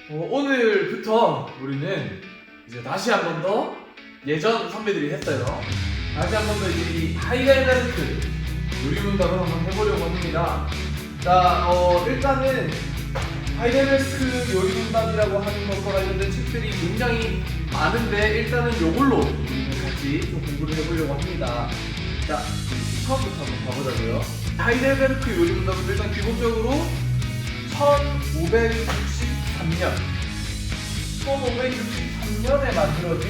오늘부터 우리는 이제 다시 한 번 더 예전 선배들이 했어요. 다시 한 번 더 이제 이 하이라이트 요리문답을 한번 해보려고 합니다. 자, 일단은 하이라이트 요리문답이라고 하는 것과 관련된 책들이 굉장히 많은데 일단은 요걸로 우리는 같이 좀 공부를 해보려고 합니다. 자, 처음부터 한번 가보자고요. 하이델베르크 요리문답은 일단 기본적으로 1563년에 만들어진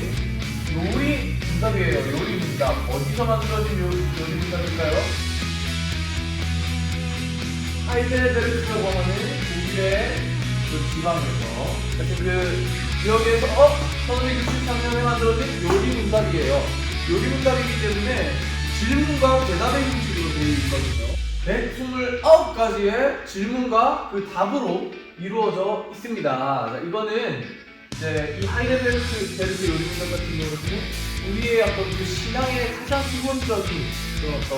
요리문답이에요. 요리문답. 어디서 만들어진 요리문답일까요? 하이델베르크라고 하는 독일의 그 지방에서 그 지역에서 1563년에 만들어진 요리문답이에요. 요리문답이기 때문에 질문과 대답의 형식으로 되어 있거든요. 129가지의 질문과 그 답으로 이루어져 있습니다. 자, 이거는 이제 이 하이델베르크 요리문답 같은 경우는 우리의 어떤 그 신앙의 가장 기본적인 그런 어떤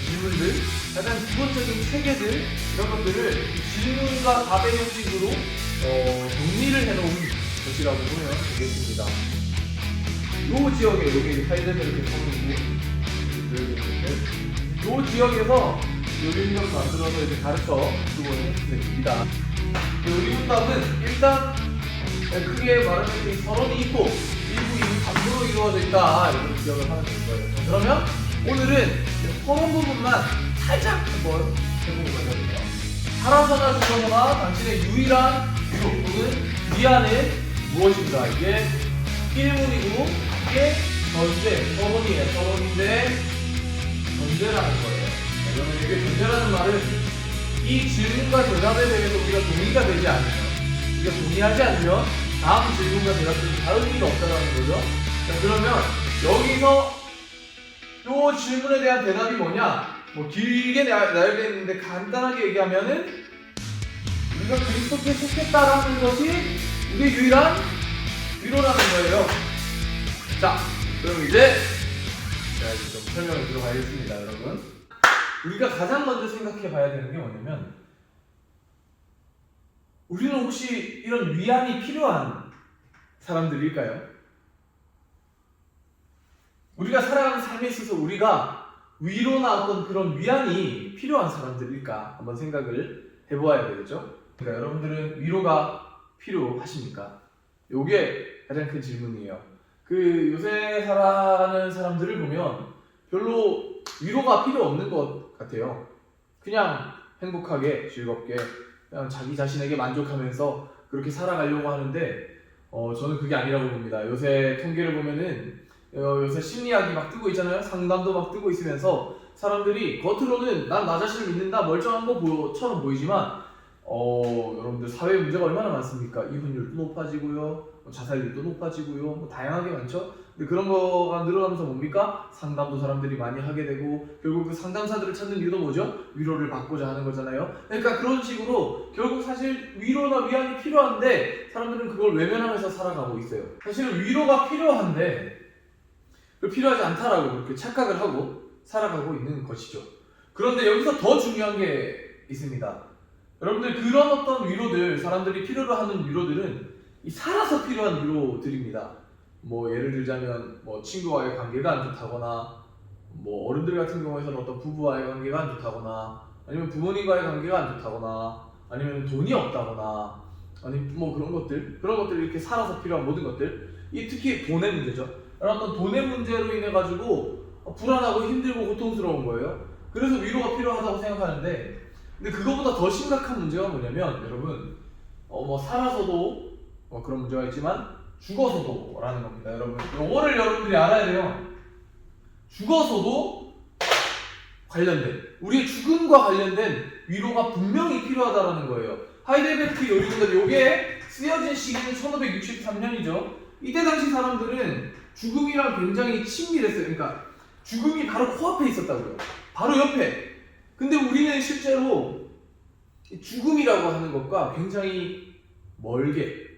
질문들, 가장 기본적인 체계들 이런 것들을 질문과 답의 형식으로 정리를 해놓은 것이라고 보면 되겠습니다. 요 지역에 여기 하이델베르크 성이고 요 지역에서 요리문답 만들어서 이제 가르쳐 주고 있는 선생님입니다. 요리문답은 일단 크게 말하면 이 서론이 있고 일부 이 반부로 이루어져 있다 이런 기억을 하면 될 거예요. 그러면 오늘은 서론 부분만 살짝 한번 해보고 가거든요. 살아서나 죽어서나 당신의 유일한 위로 또는 위안은 무엇인가? 이게 1문이고 이게 서론이에요. 서론인데 전제라는 거예요. 그러면 이게 전제라는 말은 이 질문과 대답에 대해서 우리가 동의가 되지 않으면, 우리가 동의하지 않으면 다음 질문과 대답은 다를 의미가 없다는 거죠. 자, 그러면 여기서 이 질문에 대한 대답이 뭐냐? 뭐 길게 나열되어 있는데 간단하게 얘기하면은 우리가 그리스도께 속했다라는 것이 우리의 유일한 위로라는 거예요. 자, 그럼 이제 제가 좀 설명을 들어가겠습니다, 여러분. 우리가 가장 먼저 생각해 봐야 되는 게 뭐냐면 우리는 혹시 이런 위안이 필요한 사람들일까요? 우리가 살아가는 삶에 있어서 우리가 위로나 어떤 그런 위안이 필요한 사람들일까? 한번 생각을 해보아야 되겠죠? 그러니까 여러분들은 위로가 필요하십니까? 요게 가장 큰 질문이에요. 그 요새 살아가는 사람들을 보면 별로 위로가 필요 없는 것 같아요. 그냥 행복하게 즐겁게 그냥 자기 자신에게 만족하면서 그렇게 살아가려고 하는데 저는 그게 아니라고 봅니다. 요새 통계를 보면은 요새 심리학이 막 뜨고 있잖아요. 상담도 막 뜨고 있으면서 사람들이 겉으로는 난 나 자신을 믿는다 멀쩡한 것처럼 보이지만 여러분들 사회 문제가 얼마나 많습니까? 이혼율도 높아지고요, 자살률도 높아지고요, 뭐 다양하게 많죠. 근데 그런 거가 늘어나면서 뭡니까? 상담도 사람들이 많이 하게 되고 결국 그 상담사들을 찾는 이유도 뭐죠? 위로를 받고자 하는 거잖아요. 그러니까 그런 식으로 결국 사실 위로나 위안이 필요한데 사람들은 그걸 외면하면서 살아가고 있어요. 사실은 위로가 필요한데 필요하지 않다라고 그렇게 착각을 하고 살아가고 있는 것이죠. 그런데 여기서 더 중요한 게 있습니다. 여러분들 그런 어떤 위로들, 사람들이 필요로 하는 위로들은 이 살아서 필요한 위로들입니다. 뭐 예를 들자면 뭐 친구와의 관계가 안 좋다거나 뭐 어른들 같은 경우에는 어떤 부부와의 관계가 안 좋다거나 아니면 부모님과의 관계가 안 좋다거나 아니면 돈이 없다거나 아니면 뭐 그런 것들 이렇게 살아서 필요한 모든 것들, 이 특히 돈의 문제죠. 이런 어떤 돈의 문제로 인해 가지고 불안하고 힘들고 고통스러운 거예요. 그래서 위로가 필요하다고 생각하는데, 근데 그거보다 더 심각한 문제가 뭐냐면 여러분 뭐 살아서도 그런 문제가 있지만 죽어서도 라는 겁니다. 여러분 이거를 여러분들이 알아야 돼요. 죽어서도 관련된, 우리의 죽음과 관련된 위로가 분명히 필요하다라는 거예요. 하이델베르크 요리문답 요게 쓰여진 시기는 1563년이죠. 이때 당시 사람들은 죽음이랑 굉장히 친밀했어요. 그러니까 죽음이 바로 코앞에 있었다고요. 바로 옆에. 근데 우리는 실제로 죽음이라고 하는 것과 굉장히 멀게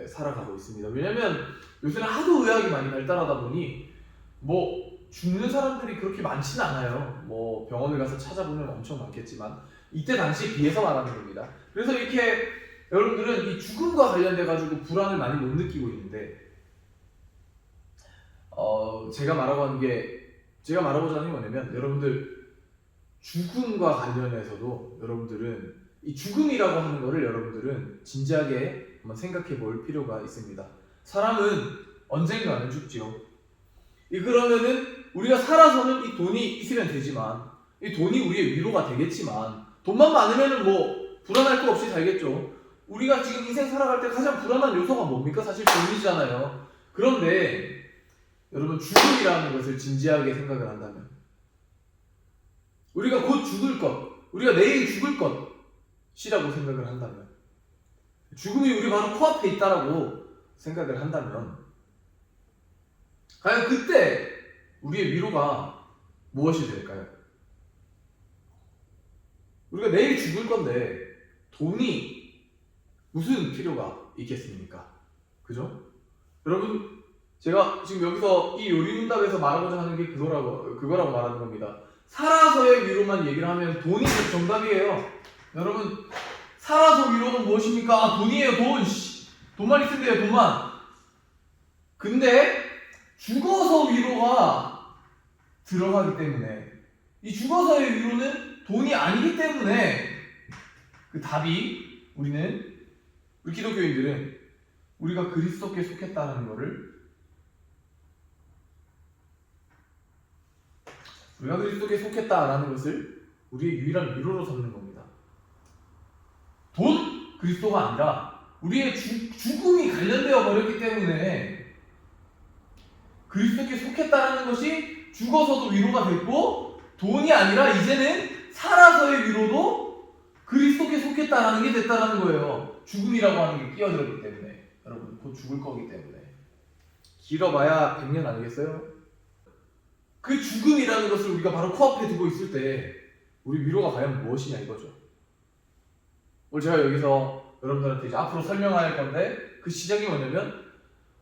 살아가고 있습니다. 왜냐면 요새는 하도 의학이 많이 발달하다 보니 뭐 죽는 사람들이 그렇게 많지는 않아요. 뭐 병원을 가서 찾아보면 엄청 많겠지만 이때 당시에 비해서 말하는 겁니다. 그래서 이렇게 여러분들은 이 죽음과 관련돼 가지고 불안을 많이 못 느끼고 있는데, 제가 말하고자 하는 게 뭐냐면, 여러분들 죽음과 관련해서도 여러분들은 이 죽음이라고 하는 거를 여러분들은 진지하게 한번 생각해 볼 필요가 있습니다. 사람은 언젠가는 죽지요. 그러면은 우리가 살아서는 이 돈이 있으면 되지만, 이 돈이 우리의 위로가 되겠지만, 돈만 많으면은 뭐 불안할 거 없이 살겠죠. 우리가 지금 인생 살아갈 때 가장 불안한 요소가 뭡니까? 사실 돈이잖아요. 그런데 여러분, 죽음이라는 것을 진지하게 생각을 한다면, 우리가 곧 죽을 것, 우리가 내일 죽을 것이라고 생각을 한다면, 죽음이 우리 바로 코앞에 있다라고 생각을 한다면, 과연 그때 우리의 위로가 무엇이 될까요? 우리가 내일 죽을 건데 돈이 무슨 필요가 있겠습니까? 그죠? 여러분, 제가 지금 여기서 이 요리문답에서 말하고자 하는 게 그거라고 말하는 겁니다. 살아서의 위로만 얘기를 하면 돈이 정답이에요. 여러분, 살아서 위로는 무엇입니까? 아, 돈이에요. 돈만 있으면 돼요. 돈만. 근데 죽어서 위로가 들어가기 때문에, 이 죽어서의 위로는 돈이 아니기 때문에, 그 답이 우리 기독교인들은 우리가 그리스도께 속했다는 것을, 우리가 그리스도께 속했다라는 것을 우리의 유일한 위로로 삼는 겁니다. 돈, 그리스도가 아니라 우리의 죽음이 관련되어 버렸기 때문에 그리스도께 속했다라는 것이 죽어서도 위로가 됐고, 돈이 아니라 이제는 살아서의 위로도 그리스도께 속했다라는 게 됐다라는 거예요. 죽음이라고 하는 게 끼어들었기 때문에. 여러분, 곧 죽을 거기 때문에. 길어봐야 100년 아니겠어요? 그 죽음이라는 것을 우리가 바로 코앞에 두고 있을 때 우리 위로가 과연 무엇이냐 이거죠. 오늘 제가 여기서 여러분들한테 이제 앞으로 설명할 건데, 그 시작이 뭐냐면,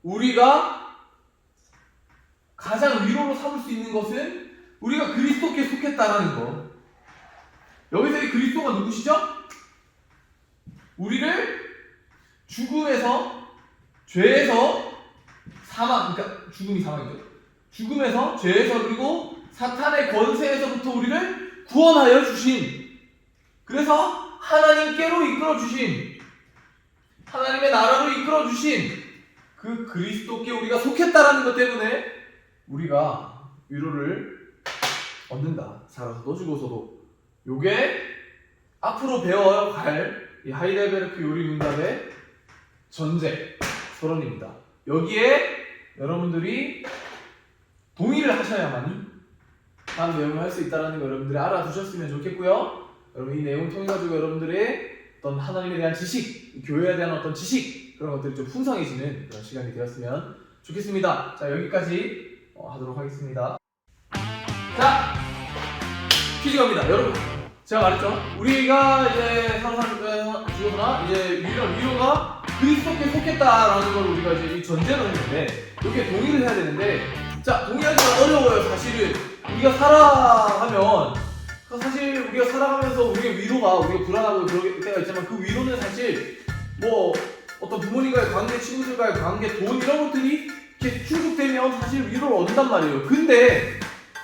우리가 가장 위로로 삼을 수 있는 것은 우리가 그리스도께 속했다라는 거. 여기서 이 그리스도가 누구시죠? 우리를 죽음에서, 죄에서, 사망, 그러니까 죽음이 사망이죠. 죽음에서, 죄에서, 그리고 사탄의 권세에서부터 우리를 구원하여 주신, 그래서 하나님께로 이끌어 주신, 하나님의 나라로 이끌어 주신 그 그리스도께 우리가 속했다라는 것 때문에 우리가 위로를 얻는다. 살아서도 죽어서도. 요게 앞으로 배워갈 이 하이델베르크 요리문답의 전제 서론입니다. 여기에 여러분들이 동의를 하셔야만이 다음 내용을 할 수 있다는 거 여러분들이 알아두셨으면 좋겠고요. 여러분, 이 내용을 통해 가지고 여러분들의 어떤 하나님에 대한 지식, 교회에 대한 어떤 지식, 그런 것들이 좀 풍성해지는 그런 시간이 되었으면 좋겠습니다. 자, 여기까지 하도록 하겠습니다. 자, 퀴즈 갑니다. 여러분, 제가 말했죠. 우리가 이제 살아서 죽었으나 이제 위로가 그리스도께 속했다라는 걸 우리가 이제 이 전제로 했는데, 이렇게 동의를 해야 되는데, 자, 동의하기가 어려워요. 사실은 우리가 살아가면, 사실 우리가 살아가면서 우리가 불안하고 그럴 때가 있지만, 그 위로는 사실 뭐 어떤 부모님과의 관계, 친구들과의 관계, 돈 이런 것들이 이렇게 충족되면 사실 위로를 얻는단 말이에요. 근데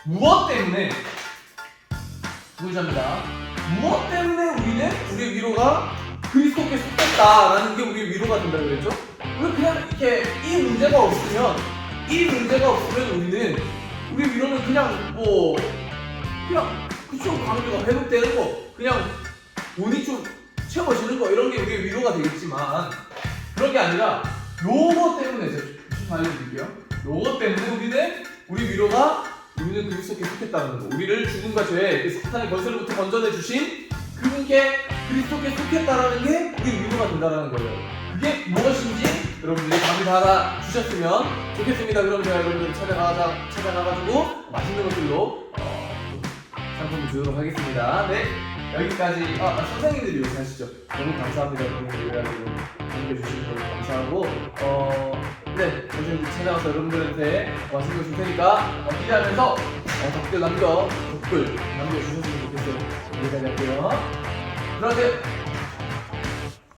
무엇 때문에 우리는 우리의 위로가 그리스도께 속했다라는 게 우리의 위로가 된다고 그랬죠? 그냥 이렇게 이 문제가 없으면 우리는 우리의 위로는 그냥 그쵸, 관계가 회복되는 거, 그냥 돈이 좀 채워지는 거, 이런 게 우리의 위로가 되겠지만, 그런 게 아니라 요거 때문에, 제가 좀 알려드릴게요. 요거 때문에 우리는 그리스도께 속했다는 거, 우리를 죽음과 죄, 사탄의 권세로부터 건져내주신 그분께 그리스도께 속했다라는 게 우리 위로가 된다는 거예요. 그게 무엇인지 여러분들이 감이 달아주셨으면 좋겠습니다. 그럼 제가 여러분들 찾아가가지고 맛있는 것들로 상품을 주도록 하겠습니다. 네, 여기까지. 선생님들이 요새 하시죠. 너무 감사합니다. 여러분들 참여해주시는 거 감사하고, 네, 선생님들 찾아가서 여러분들한테 맛있는 거 줄 테니까 기대하면서 댓글 남겨주셨으면 좋겠어요. 여기까지 할게요. 들어가세요.